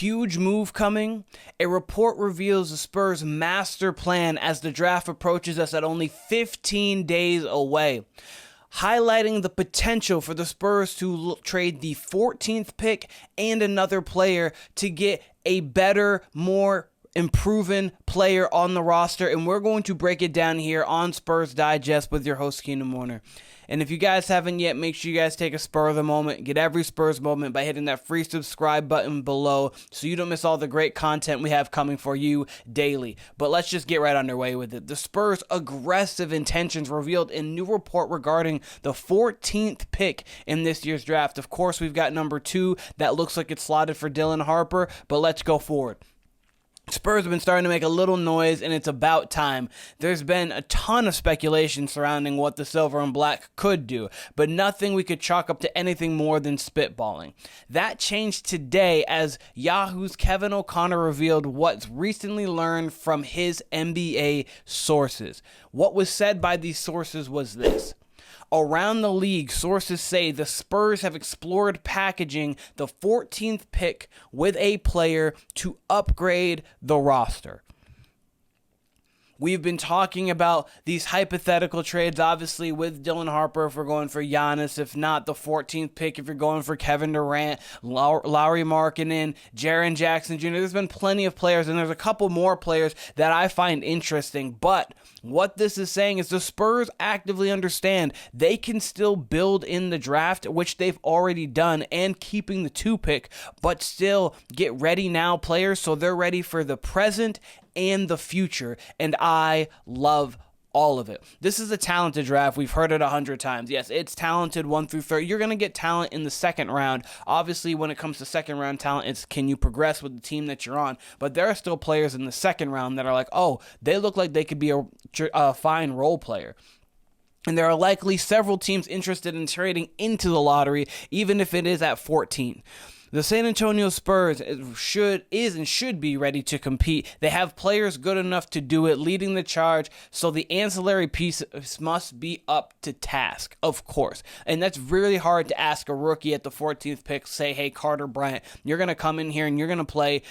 huge move coming. A report reveals the Spurs' master plan as the draft approaches us at only 15 days away, highlighting the potential for the Spurs to trade the 14th pick and another player to get a better, more improving player on the roster. And we're going to break it down here on Spurs Digest with your host, Keenan Warner. And if you guys haven't yet, make sure you guys take a Spur of the moment. Get every Spurs moment by hitting that free subscribe button below so you don't miss all the great content we have coming for you daily. But let's just get right underway with it. The Spurs' aggressive intentions revealed in new report regarding the 14th pick in this year's draft. Of course, we've got number 2 that looks like it's slotted for Dylan Harper, but let's go forward. Spurs have been starting to make a little noise, and it's about time. There's been a ton of speculation surrounding what the Silver and Black could do, but nothing we could chalk up to anything more than spitballing. That changed today as Yahoo's Kevin O'Connor revealed what's recently learned from his NBA sources. What was said by these sources was this. Around the league, sources say the Spurs have explored packaging the 14th pick with a player to upgrade the roster. We've been talking about these hypothetical trades, obviously, with Dylan Harper if we're going for Giannis. If not, the 14th pick if you're going for Kevin Durant, Lauri Markkanen, Jaren Jackson Jr. There's been plenty of players, and there's a couple more players that I find interesting. But what this is saying is the Spurs actively understand they can still build in the draft, which they've already done, and keeping the 2 pick, but still get ready now players so they're ready for the present and the future, and I love all of it. This is a talented draft. We've heard it 100 times. Yes, it's talented 1 through 30. You're going to get talent in the second round. Obviously, when it comes to second round talent, it's can you progress with the team that you're on? But there are still players in the second round that are like, oh, they look like they could be a fine role player. And there are likely several teams interested in trading into the lottery, even if it is at 14. The San Antonio Spurs should be ready to compete. They have players good enough to do it, leading the charge, so the ancillary pieces must be up to task, of course. And that's really hard to ask a rookie at the 14th pick, say, hey, Carter Bryant, you're going to come in here and you're going to play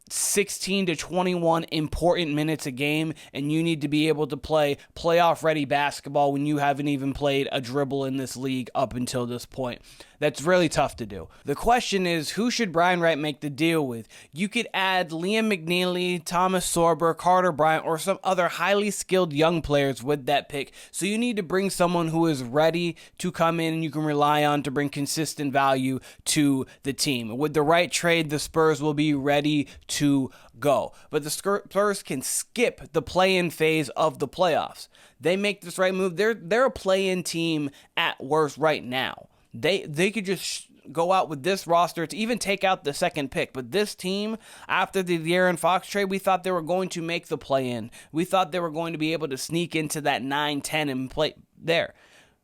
16 to 21 important minutes a game, and you need to be able to play playoff-ready basketball when you haven't even played a dribble in this league up until this point. That's really tough to do. The question is, who should Brian Wright make the deal with? You could add Liam McNeely, Thomas Sorber, Carter Bryant, or some other highly skilled young players with that pick. So you need to bring someone who is ready to come in and you can rely on to bring consistent value to the team. With the right trade, the Spurs will be ready to go. But the Spurs can skip the play-in phase of the playoffs. They make this right move. They're a play-in team at worst right now. They could just go out with this roster to even take out the second pick. But this team, after the De'Aaron Fox trade, we thought they were going to make the play-in. We thought they were going to be able to sneak into that 9-10 and play there.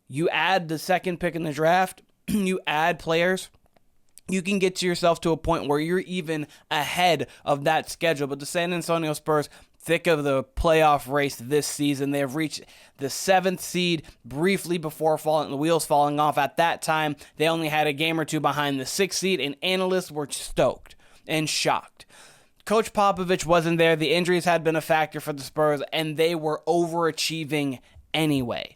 You add the second pick in the draft, you add players, you can get yourself to a point where you're even ahead of that schedule. But the San Antonio Spurs, thick of the playoff race this season. They have reached the 7th seed briefly before the wheels falling off. At that time, they only had a game or 2 behind the 6th seed, and analysts were stoked and shocked. Coach Popovich wasn't there. The injuries had been a factor for the Spurs, and they were overachieving anyway.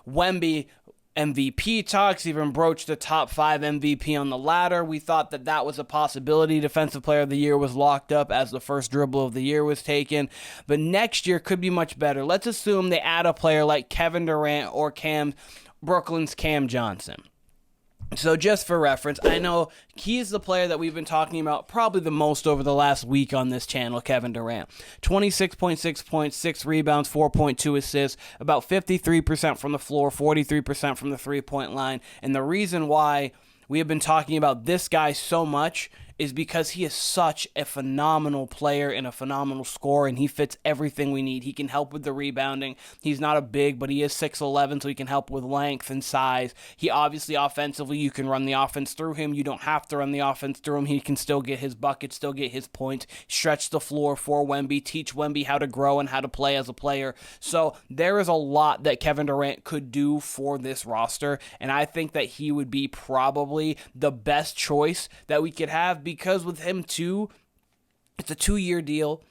Wemby MVP talks even broached the top 5 MVP on the ladder. We thought that was a possibility. Defensive Player of the Year was locked up as the first dribble of the year was taken. But next year could be much better. Let's assume they add a player like Kevin Durant or Brooklyn's Cam Johnson. So just for reference, I know he's the player that we've been talking about probably the most over the last week on this channel, Kevin Durant. 26.6 points, 6 rebounds, 4.2 assists, about 53% from the floor, 43% from the three-point line. And the reason why we have been talking about this guy so much is because he is such a phenomenal player and a phenomenal scorer, and he fits everything we need. He can help with the rebounding. He's not a big, but he is 6'11", so he can help with length and size. He obviously, offensively, you can run the offense through him. You don't have to run the offense through him. He can still get his buckets, still get his points, stretch the floor for Wemby, teach Wemby how to grow and how to play as a player. So there is a lot that Kevin Durant could do for this roster, and I think that he would be probably the best choice that we could have, because with him too, it's a 2-year deal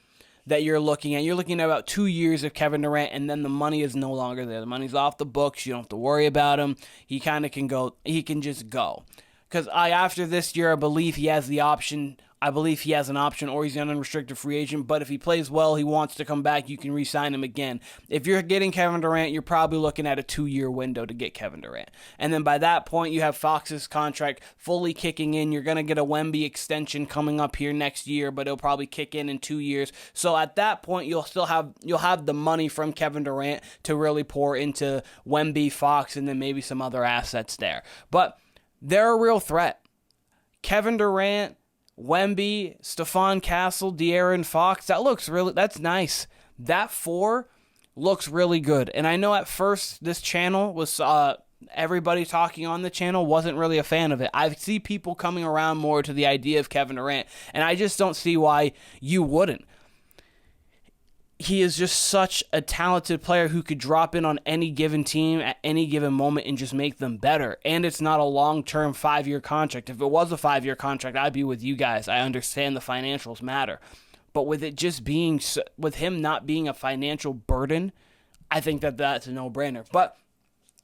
that you're looking at. You're looking at about 2 years of Kevin Durant, and then the money is no longer there. The money's off the books. You don't have to worry about him. He kind of can go. He can just go. Because after this year, I believe he has the option. I believe he has an option, or he's an unrestricted free agent. But if he plays well, he wants to come back, you can re-sign him again. If you're getting Kevin Durant, you're probably looking at a 2-year window to get Kevin Durant. And then by that point, you have Fox's contract fully kicking in. You're going to get a Wemby extension coming up here next year, but it'll probably kick in 2 years. So at that point, you'll have the money from Kevin Durant to really pour into Wemby, Fox, and then maybe some other assets there. But they're a real threat. Kevin Durant, Wemby, Stephon Castle, De'Aaron Fox, that's nice. That 4 looks really good. And I know at first this channel was, everybody talking on the channel wasn't really a fan of it. I see people coming around more to the idea of Kevin Durant, and I just don't see why you wouldn't. He is just such a talented player who could drop in on any given team at any given moment and just make them better. And it's not a long-term 5-year contract. If it was a 5-year contract, I'd be with you guys. I understand the financials matter. But with it just being, with him not being a financial burden, I think that that's a no-brainer. But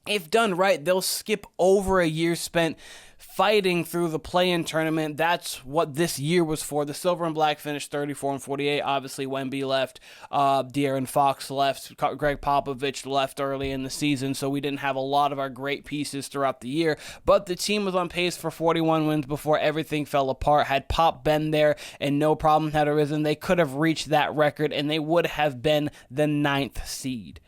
if done right, they'll skip over a year spent fighting through the play-in tournament. That's what this year was for. The Silver and Black finished 34-48. Obviously, Wemby left. De'Aaron Fox left. Gregg Popovich left early in the season, so we didn't have a lot of our great pieces throughout the year. But the team was on pace for 41 wins before everything fell apart. Had Pop been there and no problem had arisen, they could have reached that record, and they would have been the 9th seed.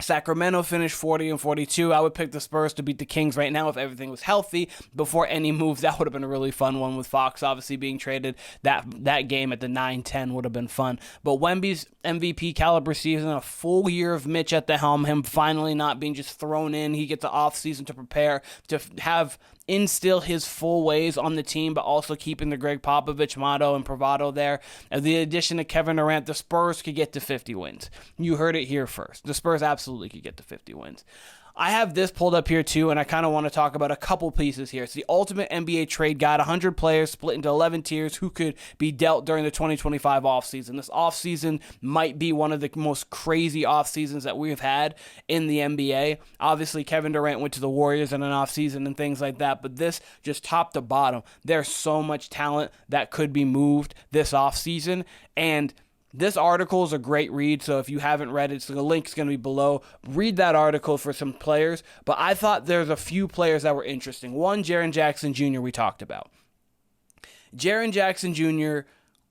Sacramento finished 40-42. I would pick the Spurs to beat the Kings right now if everything was healthy. Before any moves, that would have been a really fun one with Fox obviously being traded. That game at the 9-10 would have been fun. But Wemby's MVP caliber season, a full year of Mitch at the helm, him finally not being just thrown in. He gets an off season to prepare, to instill his full ways on the team, but also keeping the Gregg Popovich motto and bravado there. And the addition of Kevin Durant, the Spurs could get to 50 wins. You heard it here first. The Spurs absolutely could get to 50 wins. I have this pulled up here too, and I kind of want to talk about a couple pieces here. It's the ultimate NBA trade guide, 100 players split into 11 tiers who could be dealt during the 2025 offseason. This offseason might be one of the most crazy offseasons that we've had in the NBA. Obviously, Kevin Durant went to the Warriors in an offseason and things like that, but this just top to bottom, there's so much talent that could be moved this offseason, and this article is a great read, so if you haven't read it, so the link's going to be below. Read that article for some players, but I thought there's a few players that were interesting. One, Jaren Jackson Jr. we talked about. Jaren Jackson Jr.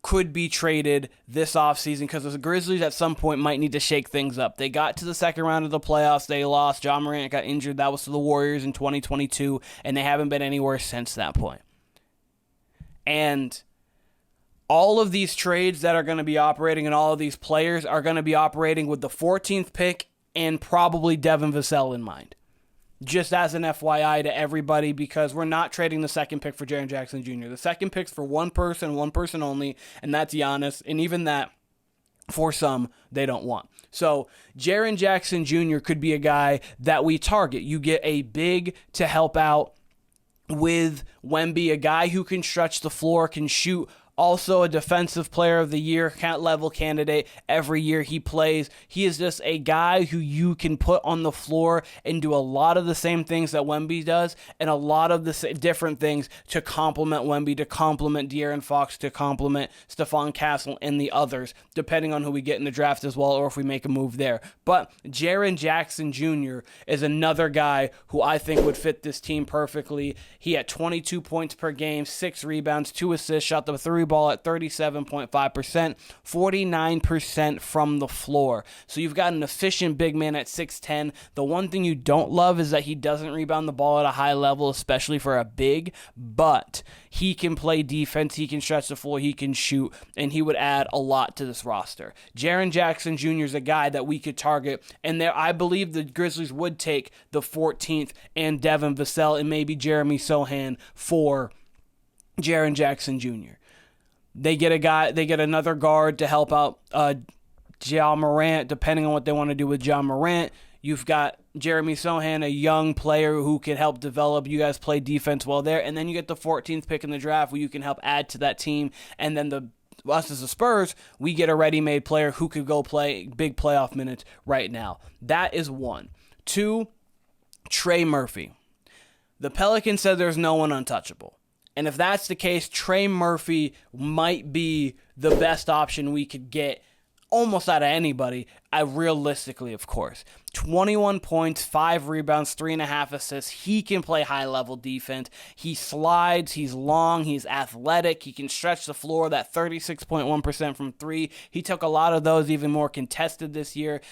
could be traded this offseason because the Grizzlies at some point might need to shake things up. They got to the second round of the playoffs. They lost. Ja Morant got injured. That was to the Warriors in 2022, and they haven't been anywhere since that point. And all of these trades that are going to be operating and all of these players are going to be operating with the 14th pick and probably Devin Vassell in mind. Just as an FYI to everybody, because we're not trading the second pick for Jaren Jackson Jr. The second pick's for one person only, and that's Giannis. And even that, for some, they don't want. So Jaren Jackson Jr. could be a guy that we target. You get a big to help out with Wemby, a guy who can stretch the floor, can shoot. Also a defensive player of the year level candidate every year he plays. He is just a guy who you can put on the floor and do a lot of the same things that Wemby does and a lot of the different things to complement Wemby, to complement De'Aaron Fox, to complement Stephon Castle and the others, depending on who we get in the draft as well or if we make a move there. But Jaren Jackson Jr. is another guy who I think would fit this team perfectly. He had 22 points per game, 6 rebounds, 2 assists, shot the 3 ball at 37.5%, 49% from the floor. So you've got an efficient big man at 6'10". The one thing you don't love is that he doesn't rebound the ball at a high level, especially for a big, but he can play defense, he can stretch the floor, he can shoot, and he would add a lot to this roster. Jaren Jackson Jr. is a guy that we could target, and there I believe the Grizzlies would take the 14th and Devin Vassell and maybe Jeremy Sochan for Jaren Jackson Jr. They get another guard to help out Ja Morant, depending on what they want to do with Ja Morant. You've got Jeremy Sochan, a young player who can help develop. You guys play defense well there. And then you get the 14th pick in the draft where you can help add to that team. And then us as the Spurs, we get a ready-made player who could go play big playoff minutes right now. That is one. Two, Trey Murphy. The Pelicans said there's no one untouchable. And if that's the case, Trey Murphy might be the best option we could get almost out of anybody, realistically, of course. 21 points, 5 rebounds, 3.5 assists. He can play high-level defense. He slides, he's long, he's athletic, he can stretch the floor, that 36.1% from 3. He took a lot of those, even more contested this year.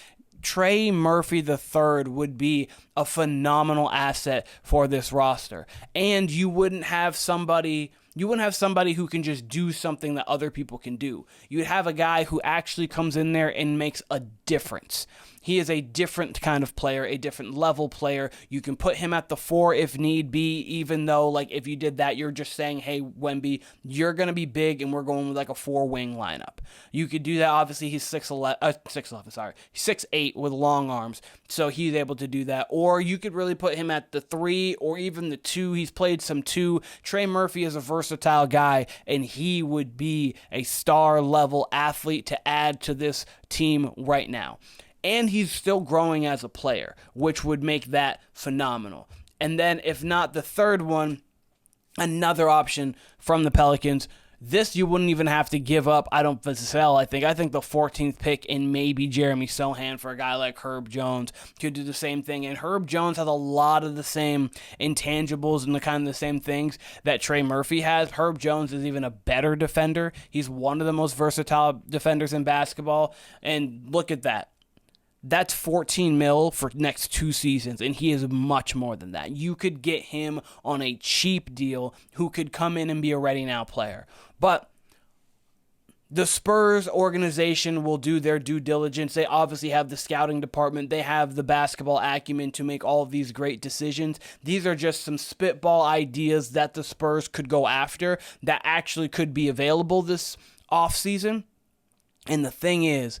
Trey Murphy III would be a phenomenal asset for this roster. And you wouldn't have somebody who can just do something that other people can do. You'd have a guy who actually comes in there and makes a difference. He is a different kind of player, a different level player. You can put him at the 4 if need be, even though, like, if you did that, you're just saying, hey, Wemby, you're going to be big, and we're going with, like, a 4-wing lineup. You could do that. Obviously, he's 6'8", with long arms, so he's able to do that. Or you could really put him at the 3 or even the 2. He's played some 2. Trey Murphy is a versatile guy, and he would be a star-level athlete to add to this team right now. And he's still growing as a player, which would make that phenomenal. And then, if not the third one, another option from the Pelicans. This you wouldn't even have to give up. I think the 14th pick and maybe Jeremy Sochan for a guy like Herb Jones could do the same thing. And Herb Jones has a lot of the same intangibles and the kind of the same things that Trey Murphy has. Herb Jones is even a better defender. He's one of the most versatile defenders in basketball. And look at that. That's $14 million for next 2 seasons, and he is much more than that. You could get him on a cheap deal who could come in and be a ready-now player. But the Spurs organization will do their due diligence. They obviously have the scouting department. They have the basketball acumen to make all of these great decisions. These are just some spitball ideas that the Spurs could go after that actually could be available this offseason. And the thing is,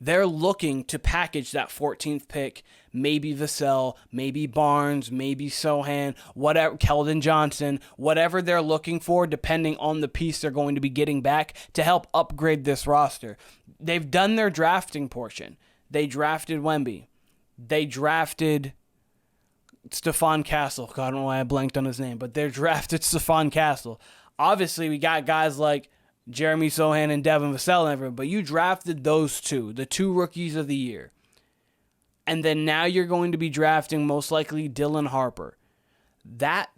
they're looking to package that 14th pick, maybe Vassell, maybe Barnes, maybe Sochan, whatever, Keldon Johnson, whatever they're looking for, depending on the piece they're going to be getting back to help upgrade this roster. They've done their drafting portion. They drafted Wemby. They drafted Stephon Castle. God, I don't know why I blanked on his name, but they drafted Stephon Castle. Obviously, we got guys like Jeremy Sochan and Devin Vassell and everyone, but you drafted those 2, the 2 rookies of the year. And then now you're going to be drafting most likely Dylan Harper. That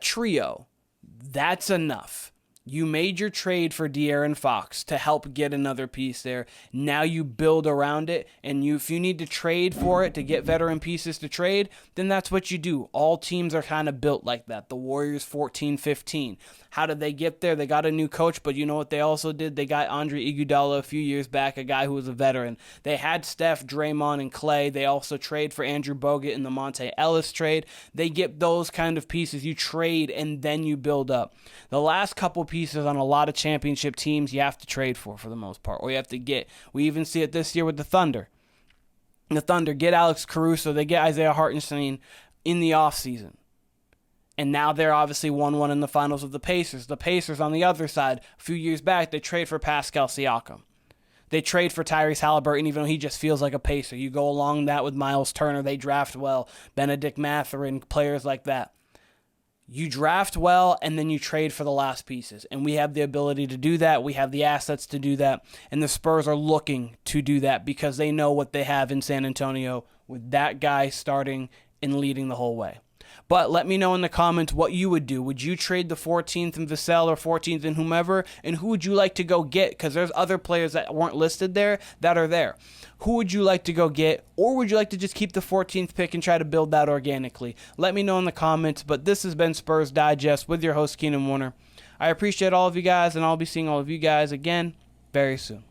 trio, that's enough. You made your trade for De'Aaron Fox to help get another piece there. Now you build around it, and if you need to trade for it to get veteran pieces to trade, then that's what you do. All teams are kind of built like that. The Warriors 14-15. How did they get there? They got a new coach, but you know what they also did? They got Andre Iguodala a few years back, a guy who was a veteran. They had Steph, Draymond, and Clay. They also trade for Andrew Bogut in the Monte Ellis trade. They get those kind of pieces. You trade, and then you build up. The last couple pieces on a lot of championship teams you have to trade for the most part, or you have to get. We even see it this year with the Thunder. The Thunder get Alex Caruso. They get Isaiah Hartenstein in the offseason. And now they're obviously 1-1 in the finals with the Pacers. The Pacers, on the other side, a few years back, they trade for Pascal Siakam. They trade for Tyrese Halliburton, even though he just feels like a Pacer. You go along that with Miles Turner. They draft well. Benedict Mathurin, players like that. You draft well, and then you trade for the last pieces. And we have the ability to do that. We have the assets to do that. And the Spurs are looking to do that because they know what they have in San Antonio with that guy starting and leading the whole way. But let me know in the comments what you would do. Would you trade the 14th in Vassell or 14th in whomever? And who would you like to go get? Because there's other players that weren't listed there that are there. Who would you like to go get? Or would you like to just keep the 14th pick and try to build that organically? Let me know in the comments. But this has been Spurs Digest with your host, Keenan Warner. I appreciate all of you guys, and I'll be seeing all of you guys again very soon.